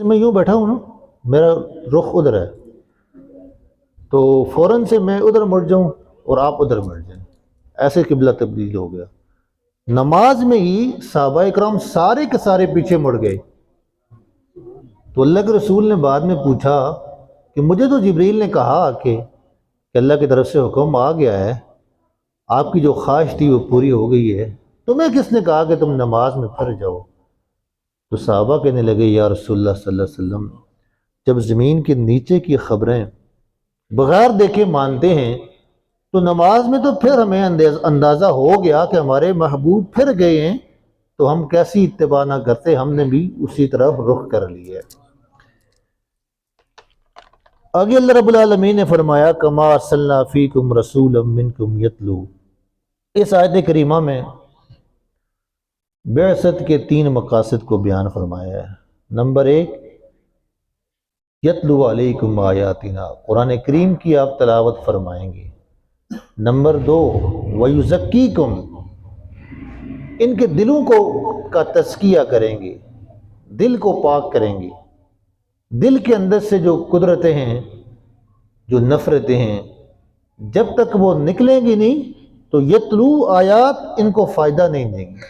میں یوں بیٹھا ہوں نا، میرا رخ ادھر ہے، تو فوراً سے میں ادھر مڑ جاؤں اور آپ ادھر مڑ جائیں، ایسے قبلہ تبدیل ہو گیا۔ نماز میں ہی صحابہ اکرام سارے کے سارے پیچھے مڑ گئے۔ تو اللہ کے رسول نے بعد میں پوچھا کہ مجھے تو جبریل نے کہا کہ اللہ کی طرف سے حکم آ گیا ہے، آپ کی جو خواہش تھی وہ پوری ہو گئی ہے، تمہیں کس نے کہا کہ تم نماز میں پھر جاؤ؟ تو صحابہ کہنے لگے یا رسول اللہ صلی اللہ علیہ وسلم، جب زمین کے نیچے کی خبریں بغیر دیکھے مانتے ہیں تو نماز میں تو پھر ہمیں اندازہ ہو گیا کہ ہمارے محبوب پھر گئے ہیں، تو ہم کیسی اتباع نہ کرتے، ہم نے بھی اسی طرف رخ کر لیا ہے۔ آگے اللہ رب العالمین نے فرمایا کما ارسلنا فیکم رسولا منکم یتلو۔ اس آیت کریمہ میں بعثت کے 3 مقاصد کو بیان فرمایا ہے۔ نمبر 1، یتلو علیکم آیاتنا، قرآن کریم کی آپ تلاوت فرمائیں گے۔ نمبر 2، ویزکیکم، ان کے دلوں کا تزکیہ کریں گے، دل کو پاک کریں گے۔ دل کے اندر سے جو قدرتیں ہیں، جو نفرتیں ہیں، جب تک وہ نکلیں گی نہیں تو یتلو آیات ان کو فائدہ نہیں دیں گی۔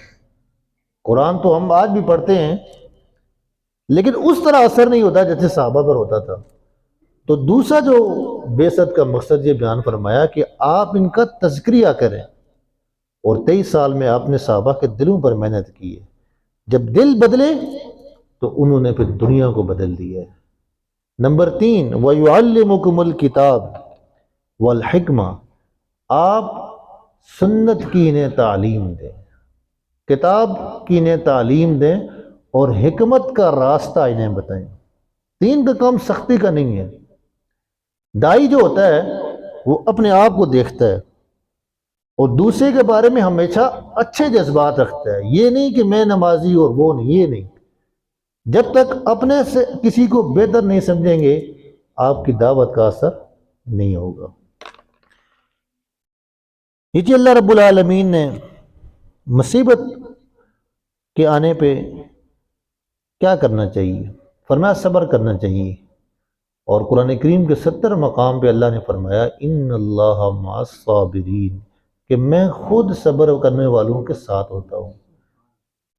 قرآن تو ہم آج بھی پڑھتے ہیں لیکن اس طرح اثر نہیں ہوتا جیسے صحابہ پر ہوتا تھا۔ تو دوسرا جو بعثت کا مقصد یہ بیان فرمایا کہ آپ ان کا تذکریہ کریں، اور 23 سال میں آپ نے صحابہ کے دلوں پر محنت کی ہے۔ جب دل بدلے تو انہوں نے پھر دنیا کو بدل دیا ہے۔ نمبر 3، وَيُعَلِّمُكُمُ الْكِتَابَ وَالْحِكْمَةَ، آپ سنت کی انہیں تعلیم دیں، کتاب کی انہیں تعلیم دیں اور حکمت کا راستہ انہیں بتائیں۔ 3 کا کام سختی کا نہیں ہے۔ دائی جو ہوتا ہے وہ اپنے آپ کو دیکھتا ہے اور دوسرے کے بارے میں ہمیشہ اچھے جذبات رکھتا ہے، یہ نہیں کہ میں نمازی اور وہ نہیں، یہ نہیں۔ جب تک اپنے سے کسی کو بہتر نہیں سمجھیں گے آپ کی دعوت کا اثر نہیں ہوگا۔ یہ اللہ رب العالمین نے مصیبت کے آنے پہ کیا کرنا چاہیے؟ فرمایا صبر کرنا چاہیے، اور قرآن کریم کے 70 مقام پہ اللہ نے فرمایا ان اللہ مع الصابرین، کہ میں خود صبر کرنے والوں کے ساتھ ہوتا ہوں۔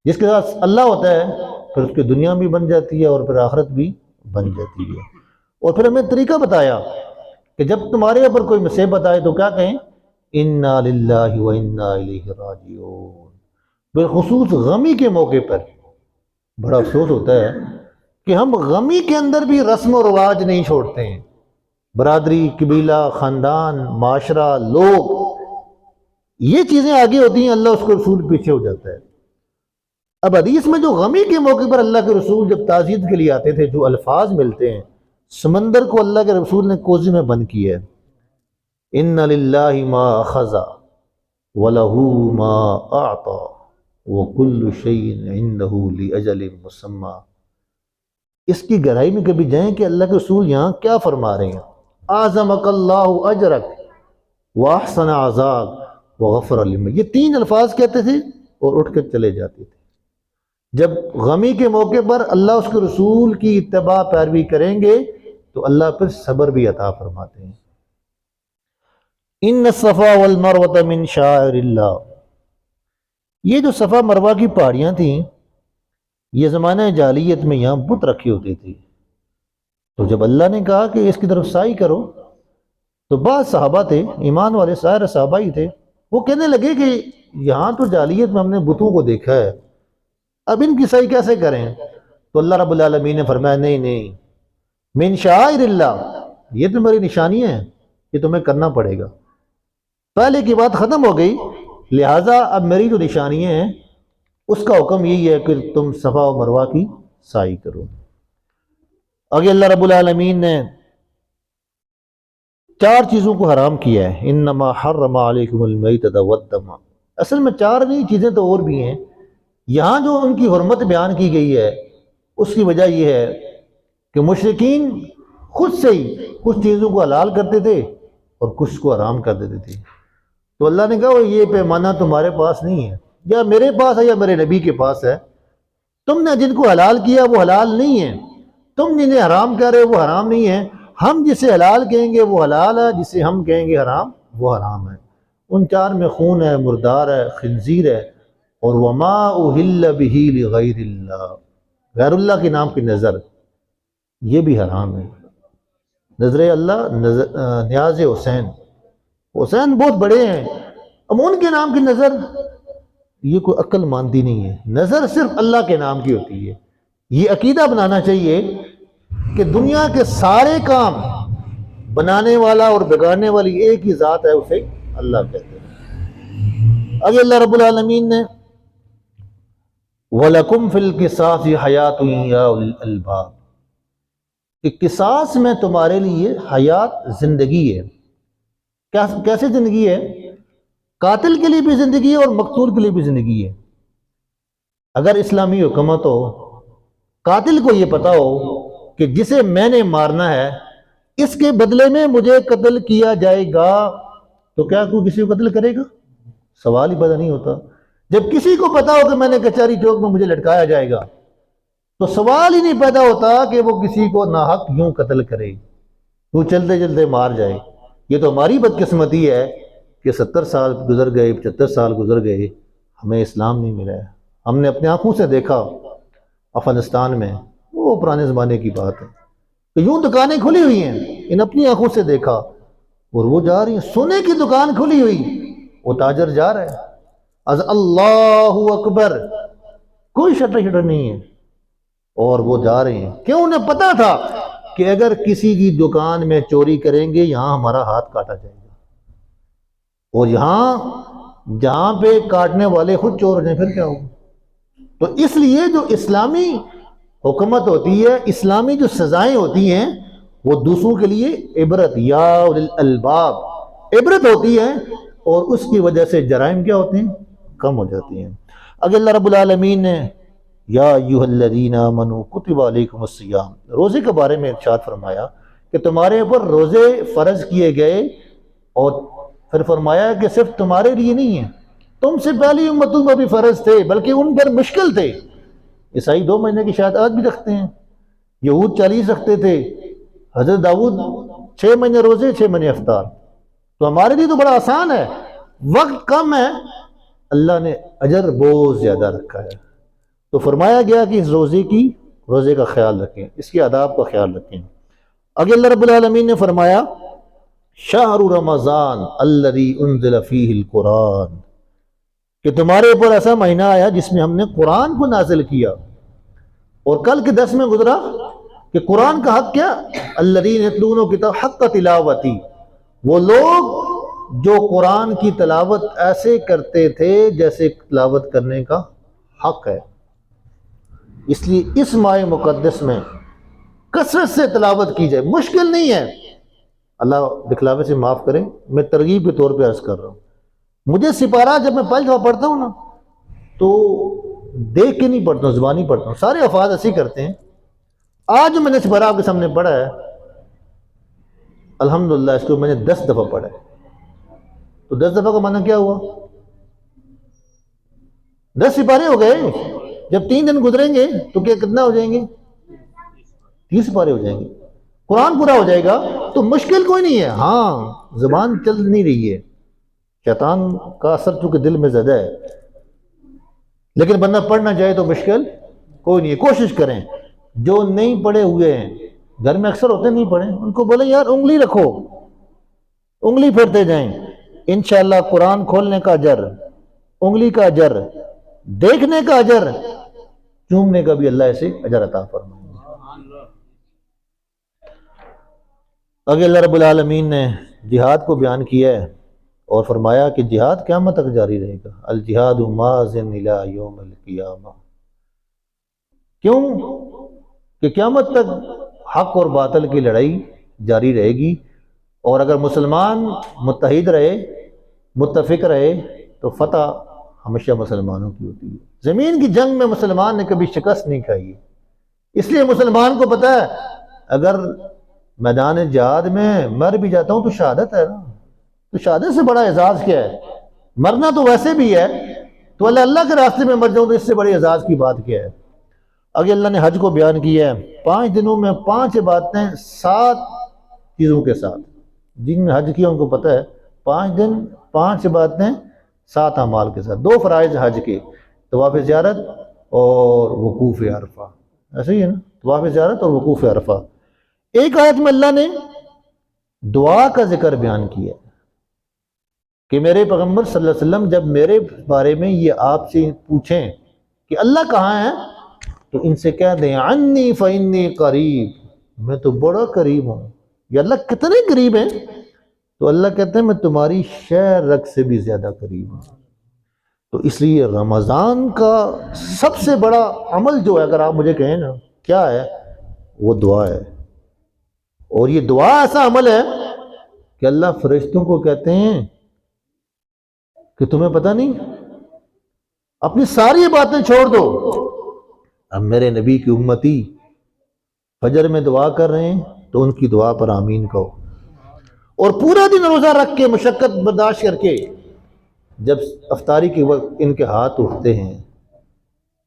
جس کے ساتھ اللہ ہوتا ہے پھر اس کی دنیا بھی بن جاتی ہے اور پھر آخرت بھی بن جاتی ہے۔ اور پھر ہمیں طریقہ بتایا کہ جب تمہارے اوپر کوئی مصیبت آئے تو کیا کہیں؟ انا للہ و انا الیہ راجعون۔ بالخصوص غمی کے موقع پر بڑا افسوس ہوتا ہے کہ ہم غمی کے اندر بھی رسم و رواج نہیں چھوڑتے ہیں۔ برادری، قبیلہ، خاندان، معاشرہ، لوگ، یہ چیزیں آگے ہوتی ہیں، اللہ اس کو رسول پیچھے ہو جاتا ہے۔ اب حدیث میں جو غمی کے موقع پر اللہ کے رسول جب تعزیت کے لیے آتے تھے، جو الفاظ ملتے ہیں، سمندر کو اللہ کے رسول نے کوزے میں بند کیا ہے۔ ان للہ ما اخذ ولہ ما اعطى وکل شیء عندہ لاجل مسمی۔ اس کی گہرائی میں کبھی جائیں کہ اللہ کے رسول یہاں کیا فرما رہے ہیں؟ اعظمک اللہ اجرک واحسن عزاک وغفر لمن، یہ 3 الفاظ کہتے تھے اور اٹھ کر چلے جاتے تھے۔ جب غمی کے موقع پر اللہ اس کے رسول کی اتباع پیروی کریں گے تو اللہ پھر صبر بھی عطا فرماتے ہیں۔ ان الصفا والمروہ من شعائر اللہ، یہ جو صفا مروہ کی پہاڑیاں تھیں یہ زمانہ جاہلیت میں یہاں بت رکھے ہوتے تھے۔ تو جب اللہ نے کہا کہ اس کی طرف سعی کرو تو بعض صحابہ تھے، ایمان والے سارے صحابہ ہی تھے، وہ کہنے لگے کہ یہاں تو جاہلیت میں ہم نے بتوں کو دیکھا ہے، اب ان کی سعی کیسے کریں؟ تو اللہ رب العالمین نے فرمایا نہیں، من شعائر اللہ، یہ تمہاری نشانیاں ہیں، یہ تمہیں کرنا پڑے گا۔ پہلے کی بات ختم ہو گئی، لہٰذا اب میری جو نشانیاں ہیں اس کا حکم یہی ہے کہ تم صفا و مروہ کی سعی کرو۔ آگے اللہ رب العالمین نے 4 چیزوں کو حرام کیا ہے، انما حرم علیکم المیتۃ والدم۔ اصل میں 4 نہیں، چیزیں تو اور بھی ہیں، یہاں جو ان کی حرمت بیان کی گئی ہے اس کی وجہ یہ ہے کہ مشرکین خود سے ہی کچھ چیزوں کو حلال کرتے تھے اور کچھ کو حرام کر دیتے تھے۔ تو اللہ نے کہا یہ پیمانہ تمہارے پاس نہیں ہے، یا میرے پاس ہے یا میرے نبی کے پاس ہے، تم نے جن کو حلال کیا وہ حلال نہیں ہے، تم جنہیں حرام کہہ رہے ہو وہ حرام نہیں ہے، ہم جسے حلال کہیں گے وہ حلال ہے، جسے ہم کہیں گے حرام وہ حرام ہے۔ ان چار میں خون ہے، مردار ہے، خنزیر ہے، اور وما اہل بہ لغیر اللہ، غیر اللہ کے نام کی نظر، یہ بھی حرام ہے۔ نظر اللہ، نیاز حسین، حسین بہت بڑے ہیں، اب ان کے نام کی نظر، یہ کوئی عقل مانتی نہیں ہے۔ نظر صرف اللہ کے نام کی ہوتی ہے۔ یہ عقیدہ بنانا چاہیے کہ دنیا کے سارے کام بنانے والا اور بگاڑنے والی ایک ہی ذات ہے، اسے اللہ کہتے ہیں۔ آگے اللہ رب العالمین نے وَلَكُمْ فِي الْقِصَاصِ حَيَاةٌ يَا أُولِي الْأَلْبَابِ، کہ قصاص میں تمہارے لیے حیات، زندگی ہے۔ کیسے زندگی ہے؟ قاتل کے لیے بھی زندگی ہے اور مقتول کے لیے بھی زندگی ہے۔ اگر اسلامی حکومت ہو، قاتل کو یہ پتا ہو کہ جسے میں نے مارنا ہے اس کے بدلے میں مجھے قتل کیا جائے گا، تو کیا کوئی کسی کو قتل کرے گا؟ سوال ہی پیدا نہیں ہوتا۔ جب کسی کو پتا ہو کہ میں نے کچہری چوک میں مجھے لٹکایا جائے گا تو سوال ہی نہیں پیدا ہوتا کہ وہ کسی کو ناحق یوں قتل کرے، یوں چلتے چلتے مار جائے۔ یہ تو ہماری بدقسمتی ہے کہ 70 سال گزر گئے، 75 سال گزر گئے، ہمیں اسلام نہیں ملا ہے۔ ہم نے اپنے آنکھوں سے دیکھا افغانستان میں، وہ پرانے زمانے کی بات ہے، کہ یوں دکانیں کھلی ہوئی ہیں، ان اپنی آنکھوں سے دیکھا، اور وہ جا رہی ہیں، سونے کی دکان کھلی ہوئی، وہ تاجر جا رہا ہے، از اللہ اکبر، کوئی شٹر نہیں ہے، اور وہ جا رہے ہیں۔ کیوں؟ انہیں پتا تھا کہ اگر کسی کی دکان میں چوری کریں گے یہاں ہمارا ہاتھ کاٹا جائے گا، اور یہاں جہاں پہ کاٹنے والے خود چور ہو جائیں پھر کیا ہوگا؟ تو اس لیے جو اسلامی حکومت ہوتی ہے، اسلامی جو سزائیں ہوتی ہیں، وہ دوسروں کے لیے عبرت، یا اولی الالباب، عبرت ہوتی ہے، اور اس کی وجہ سے جرائم کیا ہوتے ہیں؟ کم ہو جاتی ہیں۔ اگر اللہ رب العالمین نے یا ایھا الذین آمنوا کتب علیکم الصیام، روزے کے بارے میں ارشاد فرمایا کہ تمہارے اوپر روزے فرض کیے گئے، اور پھر فرمایا کہ صرف تمہارے لیے نہیں ہے، تم سے پہلی امتوں پر بھی فرض تھے، بلکہ ان پر مشکل تھے۔ عیسائی 2 مہینے کی شاید آج بھی رکھتے ہیں، یہود 40 رکھتے تھے، حضرت داؤد 6 مہینے روزے، 6 مہینے افطار۔ تو ہمارے لیے تو بڑا آسان ہے، وقت کم ہے، اللہ نے اجر بہت زیادہ رکھا ہے۔ تو فرمایا گیا کہ اس روزے کا خیال رکھیں، اس کے آداب کا خیال رکھیں۔ آگے اللہ رب العالمین نے فرمایا شہر رمضان الذی انزل فیہ القرآن، کہ تمہارے اوپر ایسا مہینہ آیا جس میں ہم نے قرآن کو نازل کیا، اور کل کے درس میں گزرا کہ قرآن کا حق کیا؟ الذین یتلون کتاب حق تلاوتی، وہ لوگ جو قرآن کی تلاوت ایسے کرتے تھے جیسے تلاوت کرنے کا حق ہے۔ اس لیے اس ماہ مقدس میں کثرت سے تلاوت کی جائے، مشکل نہیں ہے۔ اللہ دکھلاوے سے معاف کریں، میں ترغیب کے طور پہ عرض کر رہا ہوں، مجھے سپارہ جب میں پہلی دفعہ پڑھتا ہوں نا تو دیکھ کے نہیں پڑھتا ہوں، زبانی پڑھتا ہوں، سارے الفاظ ایسے کرتے ہیں۔ آج جو میں نے سپارہ آپ کے سامنے پڑھا ہے، الحمدللہ اس کو میں نے 10 دفعہ پڑھا ہے، تو 10 دفعہ کا معنی کیا ہوا؟ 10 سپارے ہو گئے۔ جب 3 دن گزریں گے تو کیا کتنا ہو جائیں گے؟ 30 سپارے ہو جائیں گے، قرآن پورا ہو جائے گا۔ تو مشکل کوئی نہیں ہے، ہاں زبان چل نہیں رہی ہے، شیطان کا اثر چونکہ دل میں زیادہ ہے، لیکن بندہ پڑھنا چاہے تو مشکل کوئی نہیں ہے۔ کوشش کریں، جو نہیں پڑھے ہوئے ہیں، گھر میں اکثر ہوتے نہیں پڑھے، ان کو بولیں یار انگلی رکھو، انگلی پھیرتے جائیں، انشاءاللہ قرآن کھولنے کا اجر، انگلی کا اجر، دیکھنے کا اجر، چومنے کا بھی اللہ ایسے اجر عطا فرمائے۔ آگے اللہ رب العالمین نے جہاد کو بیان کیا ہے اور فرمایا کہ جہاد قیامت تک جاری رہے گا، الجہاد ماضٍ الی یوم القیامہ۔ کیوں؟ کہ قیامت تک حق اور باطل کی لڑائی جاری رہے گی، اور اگر مسلمان متحد رہے، متفق رہے، تو فتح ہمیشہ مسلمانوں کی ہوتی ہے۔ زمین کی جنگ میں مسلمان نے کبھی شکست نہیں کھائی، اس لیے مسلمان کو پتہ ہے اگر میدان جہاد میں مر بھی جاتا ہوں تو شہادت ہے نا، تو شہادت سے بڑا اعزاز کیا ہے؟ مرنا تو ویسے بھی ہے، تو اللہ کے راستے میں مر جاؤں تو اس سے بڑے اعزاز کی بات کیا ہے؟ آگے اللہ نے حج کو بیان کیا ہے 5 دنوں میں 5 عبادتیں 7 چیزوں کے ساتھ. جن نے حج کیا ان کو پتہ ہے 5 دن 5 عبادتیں 7 اعمال کے ساتھ. 2 فرائض حج کے، طواف زیارت اور وقوف عرفہ. ایسے ہی ہے نا، طواف زیارت اور وقوف عرفہ. ایک آیت میں اللہ نے دعا کا ذکر بیان کیا کہ میرے پیغمبر صلی اللہ علیہ وسلم جب میرے بارے میں یہ آپ سے پوچھیں کہ اللہ کہاں ہے تو ان سے کہہ دیں عنی فانی قریب، میں تو بڑا قریب ہوں. یا اللہ کتنے قریب ہیں؟ تو اللہ کہتے ہیں میں تمہاری شہر رگ سے بھی زیادہ قریب ہوں. تو اس لیے رمضان کا سب سے بڑا عمل جو ہے، اگر آپ مجھے کہیں نا کیا ہے، وہ دعا ہے. اور یہ دعا ایسا عمل ہے کہ اللہ فرشتوں کو کہتے ہیں کہ تمہیں پتہ نہیں، اپنی ساری باتیں چھوڑ دو، اب میرے نبی کی امتی فجر میں دعا کر رہے ہیں تو ان کی دعا پر آمین کہو. اور پورا دن روزہ رکھ کے مشقت برداشت کر کے جب افطاری کے وقت ان کے ہاتھ اٹھتے ہیں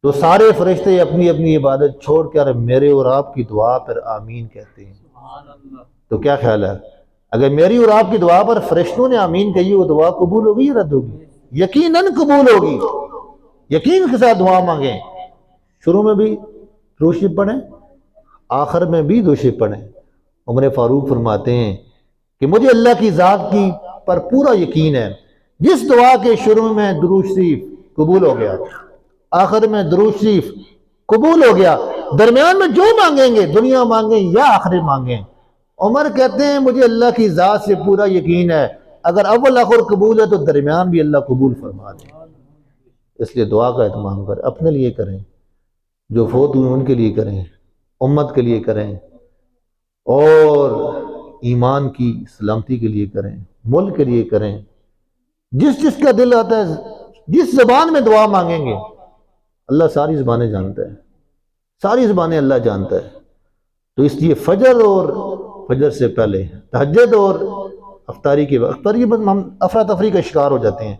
تو سارے فرشتے اپنی اپنی عبادت چھوڑ کر میرے اور آپ کی دعا پر آمین کہتے ہیں. تو کیا خیال ہے، اگر میری اور آپ کی دعا پر فرشتوں نے آمین کہی وہ دعا قبول ہوگی یا رد ہوگی؟ یقیناً قبول ہوگی. یقین کے ساتھ دعا مانگیں. شروع میں بھی درود شریف پڑھیں، آخر میں بھی درود شریف پڑھیں. عمر فاروق فرماتے ہیں کہ مجھے اللہ کی ذات کی پر پورا یقین ہے، جس دعا کے شروع میں درود شریف قبول ہو گیا، آخر میں درود شریف قبول ہو گیا، درمیان میں جو مانگیں گے، دنیا مانگیں یا آخرت مانگیں. عمر کہتے ہیں مجھے اللہ کی ذات سے پورا یقین ہے، اگر اول آخر قبول ہے تو درمیان بھی اللہ قبول فرما دے. اس لیے دعا کا اہتمام کریں، اپنے لیے کریں، جو فوت ہوئے ان کے لیے کریں، امت کے لیے کریں، اور ایمان کی سلامتی کے لیے کریں، ملک کے لیے کریں. جس جس کا دل آتا ہے، جس زبان میں دعا مانگیں گے، اللہ ساری زبانیں جانتا ہے، ساری زبانیں اللہ جانتا ہے. تو اس لیے فجر اور فجر سے پہلے تہجد اور افطاری کے وقت پر یہ ہم افراتفری کا شکار ہو جاتے ہیں.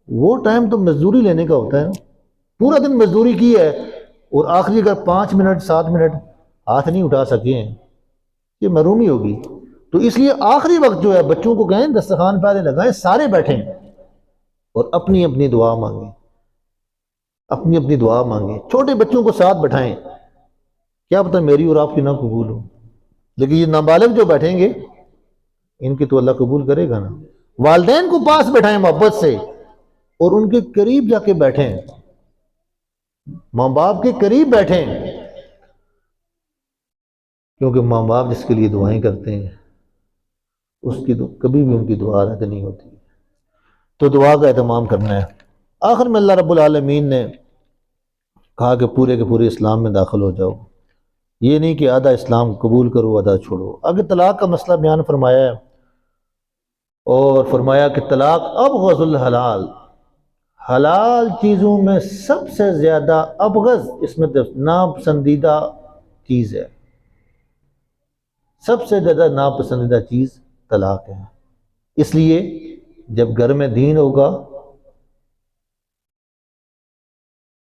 وہ ٹائم تو مزدوری لینے کا ہوتا ہے نا، پورا دن مزدوری کی ہے اور آخری اگر 5 منٹ 7 منٹ ہاتھ نہیں اٹھا سکے ہیں، یہ محرومی ہوگی. تو اس لیے آخری وقت جو ہے بچوں کو کہیں دسترخوان پہلے لگائیں، سارے بیٹھیں اور اپنی اپنی دعا مانگیں، اپنی اپنی دعا مانگیں. چھوٹے بچوں کو ساتھ بٹھائیں، کیا پتہ میری اور آپ کی نہ قبول ہو، لیکن یہ نابالغ جو بیٹھیں گے ان کی تو اللہ قبول کرے گا نا. والدین کو پاس بٹھائیں محبت سے اور ان کے قریب جا کے بیٹھیں، ماں باپ کے قریب بیٹھیں، کیونکہ ماں باپ جس کے لیے دعائیں کرتے ہیں اس کی کبھی بھی ان کی دعا رد نہیں ہوتی. تو دعا کا اہتمام کرنا ہے. آخر میں اللہ رب العالمین نے کہا کہ پورے کے پورے اسلام میں داخل ہو جاؤ. یہ نہیں کہ آدھا اسلام قبول کرو آدھا چھوڑو. آگے طلاق کا مسئلہ بیان فرمایا ہے اور فرمایا کہ طلاق ابغض الحلال، حلال چیزوں میں سب سے زیادہ ابغض، اس میں ناپسندیدہ چیز ہے، سب سے زیادہ ناپسندیدہ چیز طلاق ہے. اس لیے جب گھر میں دین ہوگا،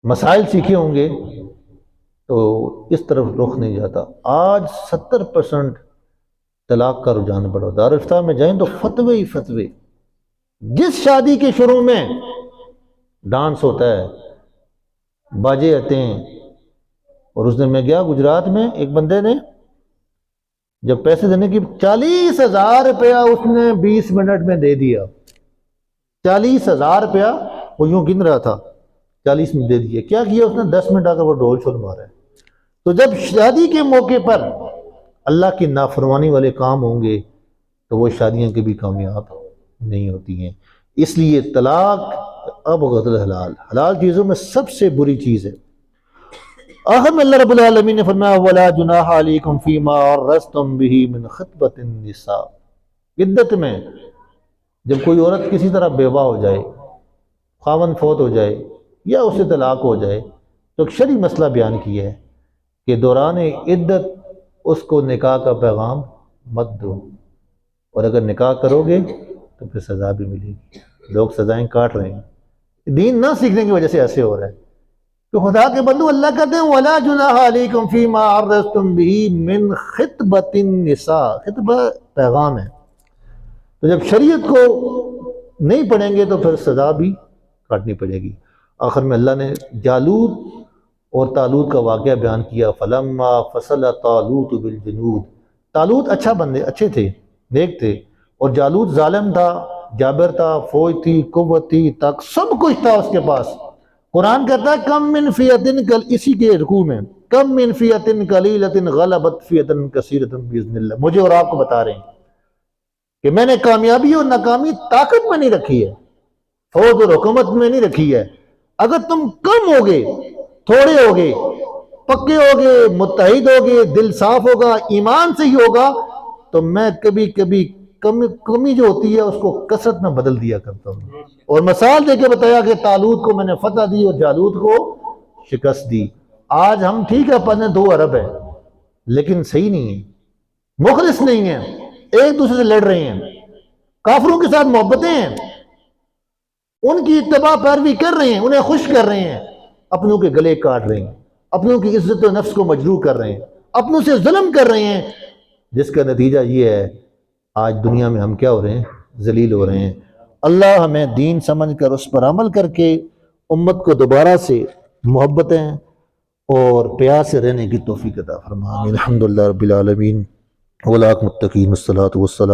مسائل سیکھے ہوں گے تو اس طرف رخ نہیں جاتا. آج 70% طلاق کا رجحان بڑھا. دارالفتہ میں جائیں تو فتوے ہی فتوے. جس شادی کے شروع میں ڈانس ہوتا ہے، باجے آتے ہیں، اور اس دن میں گیا گجرات میں، ایک بندے نے جب پیسے دینے کی 40,000 روپیہ اس نے 20 منٹ میں دے دیا. 40,000 روپیہ وہ یوں گن رہا تھا، 40 میں دے دیا. کیا کیا اس نے؟ 10 منٹ آ کر وہ ڈھول چھول مارا ہے. تو جب شادی کے موقع پر اللہ کی نافرمانی والے کام ہوں گے تو وہ شادیاں کبھی کامیاب نہیں ہوتی ہیں. اس لیے طلاق ابغض الحلال، حلال چیزوں میں سب سے بری چیز ہے. آخر میں اللہ رب العالمین نے فرمایا وَلَا جُنَاحَ عَلَيْكُمْ فِي مَا عَرَّضْتُمْ بِهِ مِنْ خِطْبَةِ النِّسَاءِ. عدت میں جب کوئی عورت کسی طرح بیوہ ہو جائے، خاوند فوت ہو جائے یا اسے طلاق ہو جائے تو ایک شرعی مسئلہ بیان کیا ہے کہ دوران عدت اس کو نکاح کا پیغام مت دو، اور اگر نکاح کرو گے تو پھر سزا بھی ملے گی. لوگ سزائیں کاٹ رہے ہیں، دین نہ سیکھنے کی وجہ سے ایسے ہو رہا ہے. تو خدا کے بندو اللہ کہتے ہیں وَلَا جُنَاحَ عَلَيْكُمْ فِي مَا عَرَّضْتُمْ بِهِ مِنْ خِطْبَةِ النِّسَاءِ، خطبہ پیغام ہے، تو جب شریعت کو نہیں پڑھیں گے تو پھر سزا بھی کاٹنی پڑے گی۔ آخر میں اللہ نے جالوت اور طالوت کا واقعہ بیان کیا، فَلَمَّا فَصَلَ طَالُوتُ بِالْجُنُودِ، طالوت اچھا بندے، اچھے تھے، نیک تھے، اور جالوت ظالم تھا، جابر تھا، فوج تھی، قوت تھی، طاقت، سب کچھ تھا اس کے پاس۔ قرآن کہتا ہے کم من فیۃ کل، اسی کے رکوع میں کم من فیۃ قلیلۃ غلبت فیۃ کثیرۃ باذن اللہ، مجھے اور آپ کو بتا رہے ہیں کہ میں نے کامیابی اور ناکامی طاقت میں نہیں رکھی ہے، فوج اور حکومت میں نہیں رکھی ہے۔ اگر تم کم ہوگے، تھوڑے ہوگے، پکے ہوگے، متحد ہوگے، دل صاف ہوگا، ایمان سے ہی ہوگا، تو میں کبھی کبھی کمی جو ہوتی ہے اس کو کثرت میں بدل دیا کرتا ہوں۔ اور مثال دے کے بتایا کہ طالوت کو میں نے فتح دی اور جالوت کو شکست دی۔ آج ہم ٹھیک ہے پڑھنے 2 ارب ہے، لیکن صحیح نہیں ہے، مخلص نہیں ہیں، ایک دوسرے سے لڑ رہے ہیں، کافروں کے ساتھ محبتیں ہیں، ان کی اتباع پیروی کر رہے ہیں، انہیں خوش کر رہے ہیں، اپنوں کے گلے کاٹ رہے ہیں، اپنوں کی عزت و نفس کو مجروح کر رہے ہیں، اپنوں سے ظلم کر رہے ہیں، جس کا نتیجہ یہ ہے آج دنیا میں ہم کیا ہو رہے ہیں؟ ذلیل ہو رہے ہیں۔ اللہ ہمیں دین سمجھ کر اس پر عمل کر کے امت کو دوبارہ سے محبتیں اور پیار سے رہنے کی توفیق عطا فرمائے۔ الحمدللہ رب العالمین، والعاقبۃ للمتقین، والصلاۃ والسلام